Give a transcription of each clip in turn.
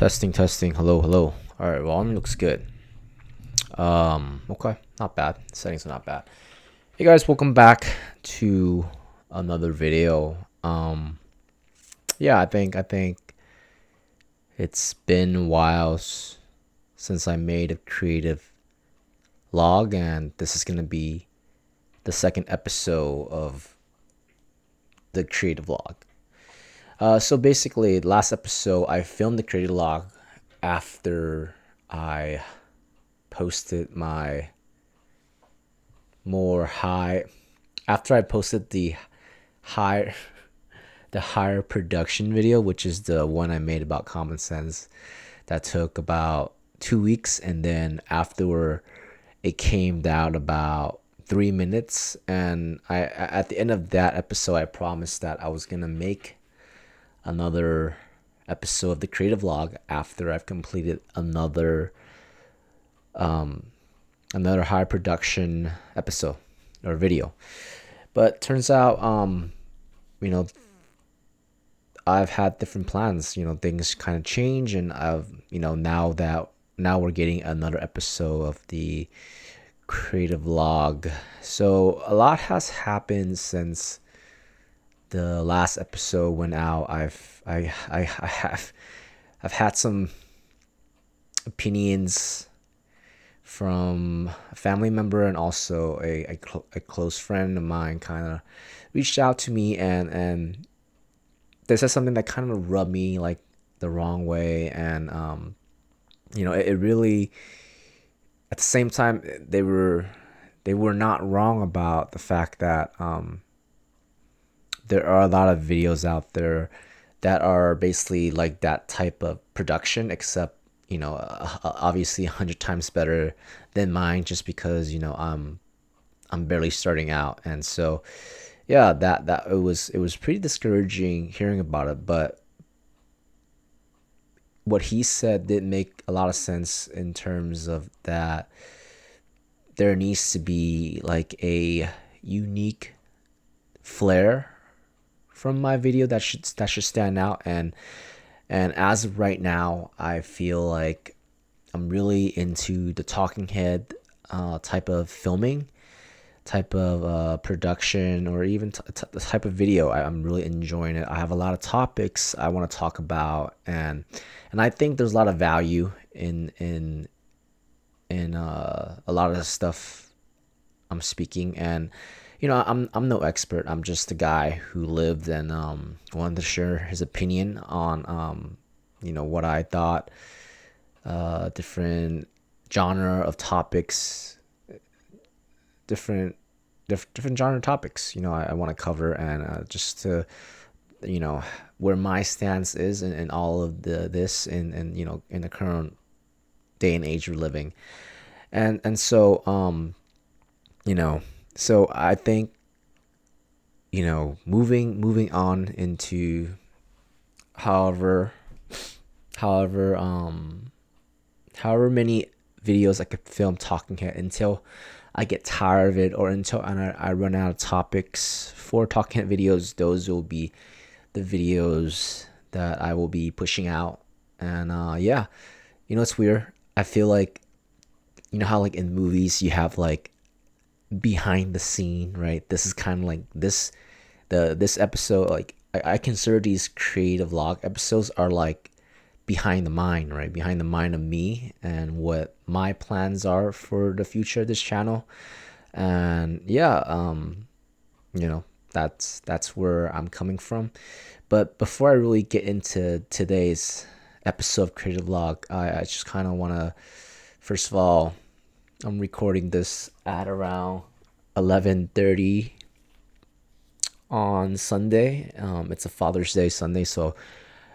Testing, testing. Hello, hello. All right, volume looks good. Okay, not bad. Settings are not bad. Hey guys, welcome back to another video. Yeah, I think it's been a while since I made a creative log, and this is gonna be the second episode of the creative log. So basically, last episode I filmed the creative log after I posted my more high after I posted high the higher production video, which is the one I made about common sense that took about 2 weeks, and then afterward it came down about 3 minutes. And I at the end of that episode I promised that I was gonna make another episode of the creative log after I've completed another high production episode or video. But turns out, you know, I've had different plans. Things kind of change, and now we're getting another episode of the creative log. So a lot has happened since the last episode went out. I've had some opinions from a family member, and also a close friend of mine kind of reached out to me, and they said something that kind of rubbed me like the wrong way. And it really, at the same time, they were not wrong about the fact that there are a lot of videos out there that are basically like that type of production, except obviously 100 times better than mine, just because I'm barely starting out. And so yeah, that it was pretty discouraging hearing about it. But what he said did make a lot of sense, in terms of that there needs to be like a unique flair from my video that should stand out. And as of right now, I feel like I'm really into the talking head type of filming, type of production, or even the type of video. I'm really enjoying it. I have a lot of topics I want to talk about, and I think there's a lot of value in a lot of the stuff I'm speaking. And I'm no expert. I'm just a guy who lived, and wanted to share his opinion on what I thought, different genre of topics, different different genre topics I want to cover, and just to where my stance is in all of this, and in the current day and age we're living. And so you know so I think moving on into, however however however many videos I could film talking head, until I get tired of it, or until I run out of topics for talking head videos. Those will be the videos that I will be pushing out. And yeah, it's weird. I feel like, how like in movies you have like behind the scene, right? This is kind of like this episode. Like, I consider these creative log episodes are like behind the mind, right? Behind the mind of me, and what my plans are for the future of this channel. And yeah, that's where I'm coming from. But before I really get into today's episode of creative log, I just kind of want to, first of all, I'm recording this at around 11:30 on Sunday. It's a Father's Day Sunday, so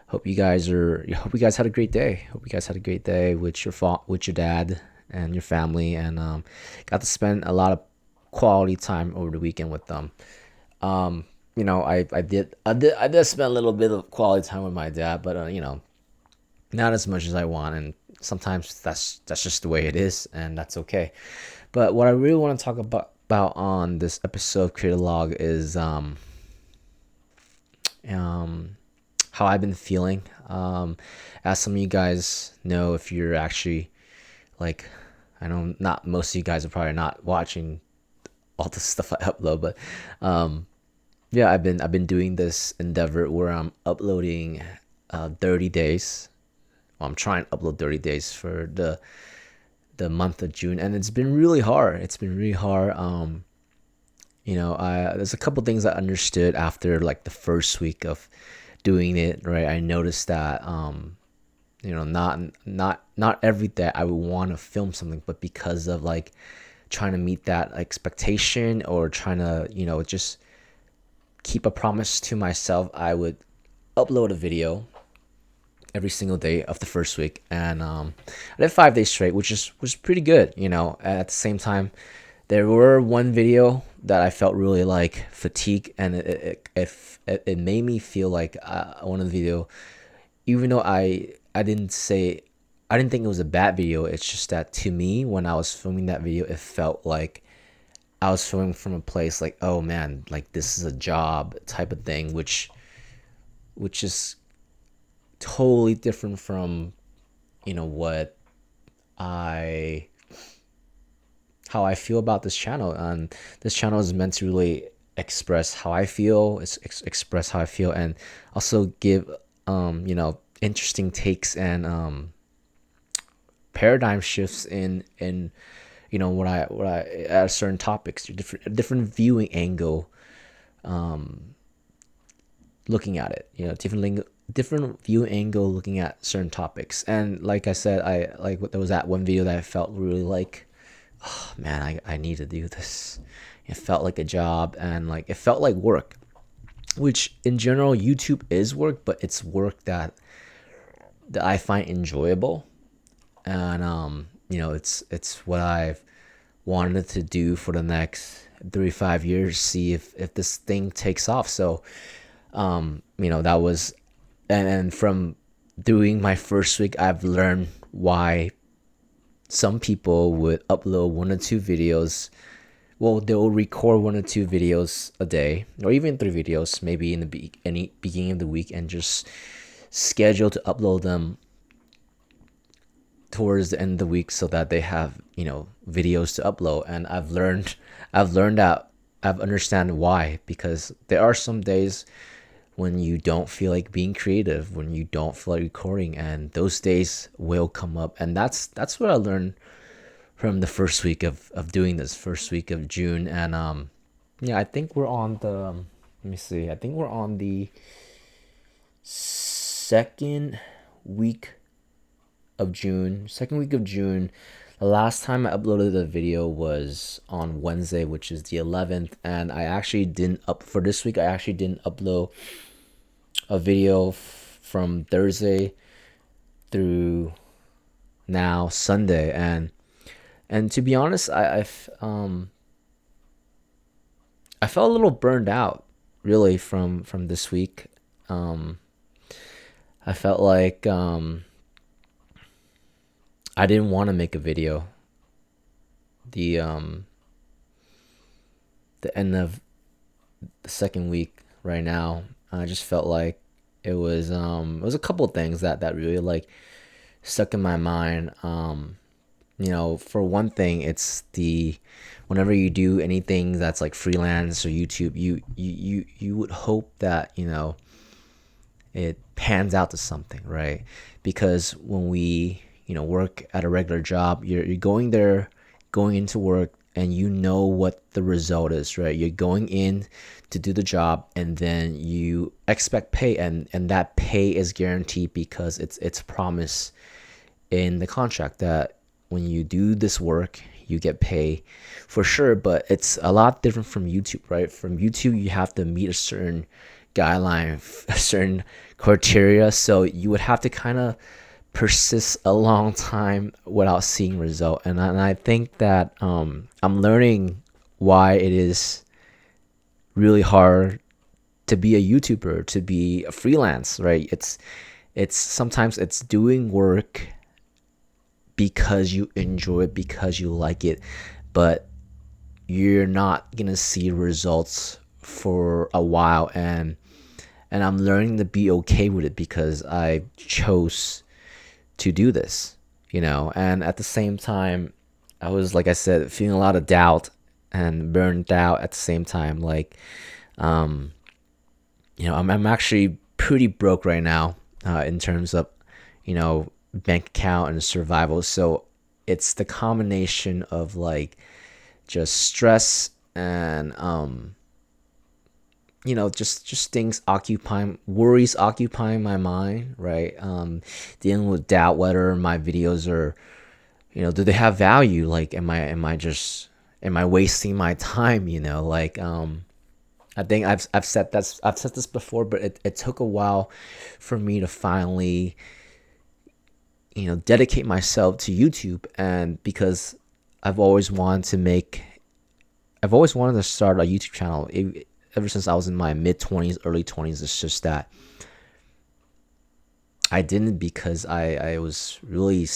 hope you guys had a great day. Hope you guys had a great day with your dad and your family, and got to spend a lot of quality time over the weekend with them. I did spend a little bit of quality time with my dad, but not as much as I want, and sometimes that's just the way it is, and that's okay. But what I really want to talk about on this episode of Creative Log is how I've been feeling. As some of you guys know, if you're actually like, I know not most of you guys are probably not watching all the stuff I upload, but yeah, I've been doing this endeavor where I'm uploading 30 days. Well, I'm trying to upload 30 days for the month of June, and it's been really hard. It's been really hard. There's a couple things I understood after like the first week of doing it, right? I noticed that not every day I would want to film something, but because of like trying to meet that expectation or trying to, just keep a promise to myself, I would upload a video every single day of the first week, and I did 5 days straight, which was pretty good. At the same time, there were one video that I felt really like fatigue, and it made me feel like one of the video, even though I didn't say I didn't think it was a bad video. It's just that to me, when I was filming that video, it felt like I was filming from a place like, oh man, like this is a job type of thing, which is totally different from what I how I feel about this channel. And this channel is meant to really express how I feel, express how I feel, and also give interesting takes and paradigm shifts in what I at certain topics, different viewing angle, looking at it, different view angle looking at certain topics. And like I said, there was that one video that I felt really like, oh man, I need to do this. It felt like a job, and like it felt like work, which in general YouTube is work, but it's work that I find enjoyable. And it's what I've wanted to do for the next 3 to 5 years, see if this thing takes off. So that was, and from doing my first week, I've learned why some people would upload 1 or 2 videos. Well, they'll record 1 or 2 videos a day, or even 3 videos, maybe in the beginning of the week, and just schedule to upload them towards the end of the week so that they have videos to upload. And I've learned that I've understand why, because there are some days when you don't feel like being creative, when you don't feel like recording, and those days will come up. And that's what I learned from the first week of doing this, first week of June. And I think we're on the let me see, I think we're on the second week of June. The last time I uploaded a video was on Wednesday, which is the 11th, and I actually didn't for this week. I actually didn't upload a video from Thursday through now Sunday, and to be honest, I felt a little burned out, really, from this week. I felt like I didn't want to make a video. The end of the second week right now, I just felt like it was a couple of things that really like stuck in my mind. For one thing, it's whenever you do anything that's like freelance or YouTube, you would hope that it pans out to something, right? Because when we work at a regular job, you're going into work, and what the result is, right? You're going in to do the job, and then you expect pay, and that pay is guaranteed because it's promised in the contract that when you do this work, you get pay for sure. But it's a lot different from YouTube, right? From YouTube, you have to meet a certain guideline, a certain criteria, so you would have to kind of persist a long time without seeing result. And I think that I'm learning why it is really hard to be a YouTuber, to be a freelance, right? It's sometimes it's doing work because you enjoy it, because you like it, but you're not gonna see results for a while. And and I'm learning to be okay with it because I chose to do this, and at the same time, I was, like I said, feeling a lot of doubt and burned out at the same time. Like, um, I'm actually pretty broke right now, in terms of, bank account and survival. So it's the combination of like just stress and, just things occupying, worries occupying my mind, right? Dealing with doubt whether my videos are, do they have value? Like, am I wasting my time? Like, I think I've said this before, but it took a while for me to finally, dedicate myself to YouTube, and because I've always wanted to make, I've always wanted to start a YouTube channel. Ever since I was in my mid 20s, early 20s, it's just that I didn't, because I was really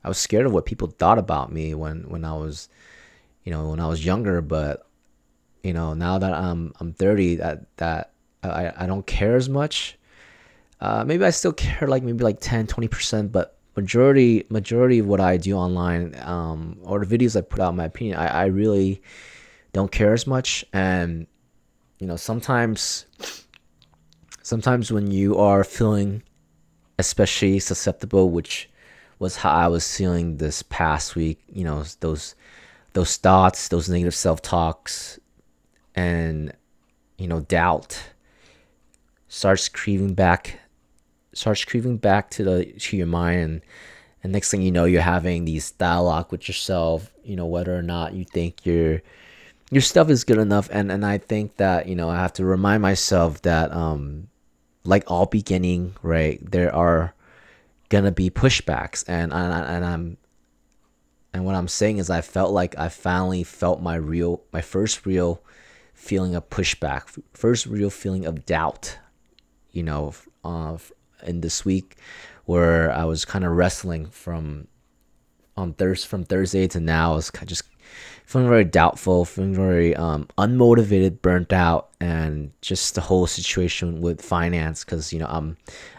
I was scared of what people thought about me when I was, when I was younger. But now that I'm 30, that I don't care as much. Maybe I still care, like maybe like 10-20%, but majority of what I do online, or the videos I put out, in my opinion, I really don't care as much. And sometimes when you are feeling especially susceptible, which was how I was feeling this past week, those thoughts, those negative self-talks, and doubt starts creeping back to your mind. And next thing you know, you're having these dialogue with yourself, whether or not you think your stuff is good enough. And I think that, I have to remind myself that, like all beginning, right, there are gonna be pushbacks. And what I'm saying is, I felt like I finally felt my first real feeling of pushback, first real feeling of doubt, you know, uh, in this week, where I was kind of wrestling from Thursday to now. I was just feeling very doubtful, feeling very unmotivated, burnt out, and just the whole situation with finance. Because I'm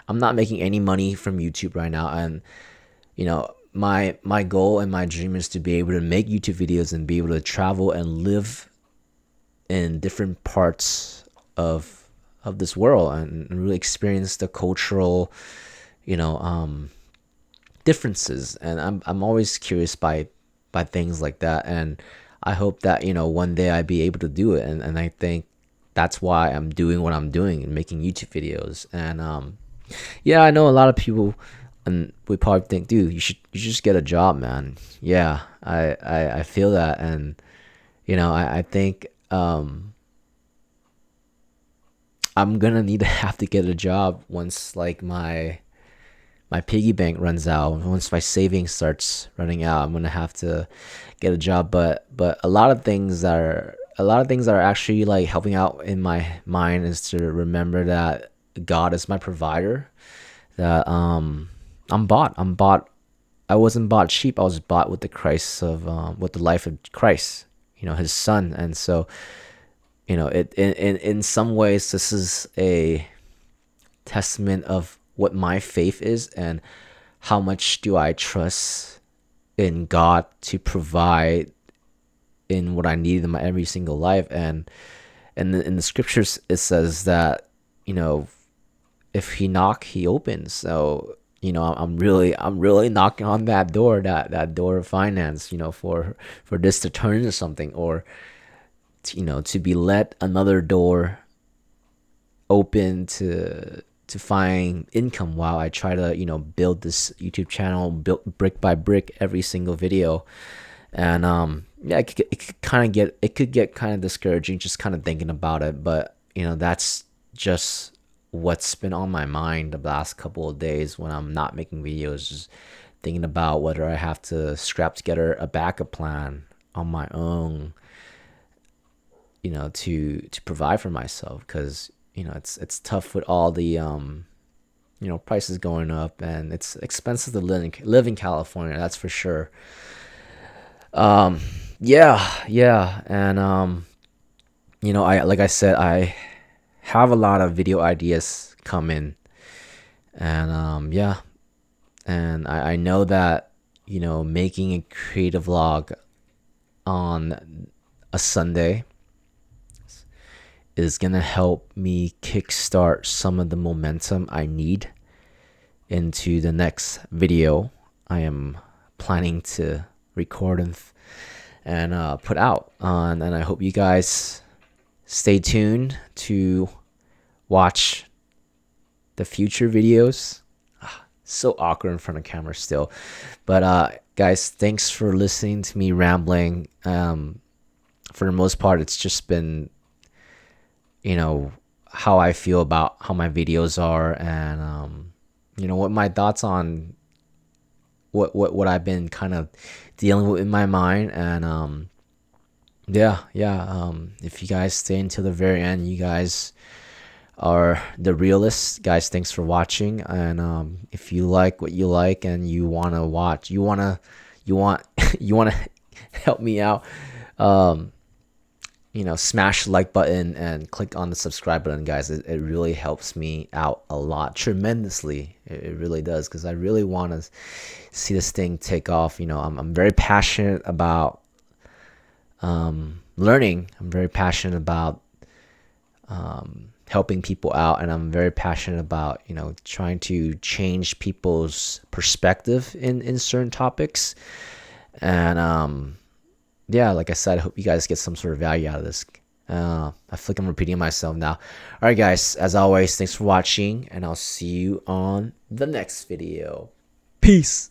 not making any money from YouTube right now, and my goal and my dream is to be able to make YouTube videos and be able to travel and live in different parts of this world, and really experience the cultural, you know, um, differences. And I'm always curious by things like that, and I hope that one day I'd be able to do it. And I think that's why I'm doing what I'm doing and making YouTube videos. And yeah, I know a lot of people, and we probably think, dude, you should just get a job, man. Yeah, I feel that. And I think I'm gonna need to have to get a job once, like, my piggy bank runs out. Once my savings starts running out, I'm gonna have to get a job. But a lot of things that are actually like helping out in my mind is to remember that God is my provider. That I'm bought. I wasn't bought cheap. I was bought with the Christ of with the life of Christ, his son. And so, it in some ways, this is a testament of what my faith is, and how much do I trust in God to provide in what I need in my every single life. And in the scriptures, it says that, if he knock, he opens. So I'm really knocking on that door of finance, for this to turn into something, or to be let another door open to find income while I try to build this YouTube channel, build brick by brick every single video. And yeah, it could get kind of discouraging just kind of thinking about it. But that's just what's been on my mind the last couple of days when I'm not making videos, just thinking about whether I have to scrap together a backup plan on my own, to provide for myself. Because it's tough with all the prices going up, and it's expensive to live in California, that's for sure. um yeah, yeah. And I, like I said, I have a lot of video ideas come in. And yeah, and I know that, making a creative vlog on a Sunday is gonna help me kickstart some of the momentum I need into the next video I am planning to record and put out. And I hope you guys stay tuned to watch the future videos. So awkward in front of camera still, but guys, thanks for listening to me rambling. For the most part, it's just been, how I feel about how my videos are, and what my thoughts on what I've been kind of dealing with in my mind. And if you guys stay until the very end, you guys are the realists. Guys, thanks for watching. And if you like what you like and you want to watch, you want you want to help me out, smash the like button and click on the subscribe button, guys. It really helps me out a lot, tremendously. It really does, because I really want to see this thing take off. I'm very passionate about learning. I'm very passionate about helping people out, and I'm very passionate about trying to change people's perspective in certain topics. And yeah, like I said, I hope you guys get some sort of value out of this. I feel like I'm repeating myself now. All right, guys, as always, thanks for watching, and I'll see you on the next video. Peace.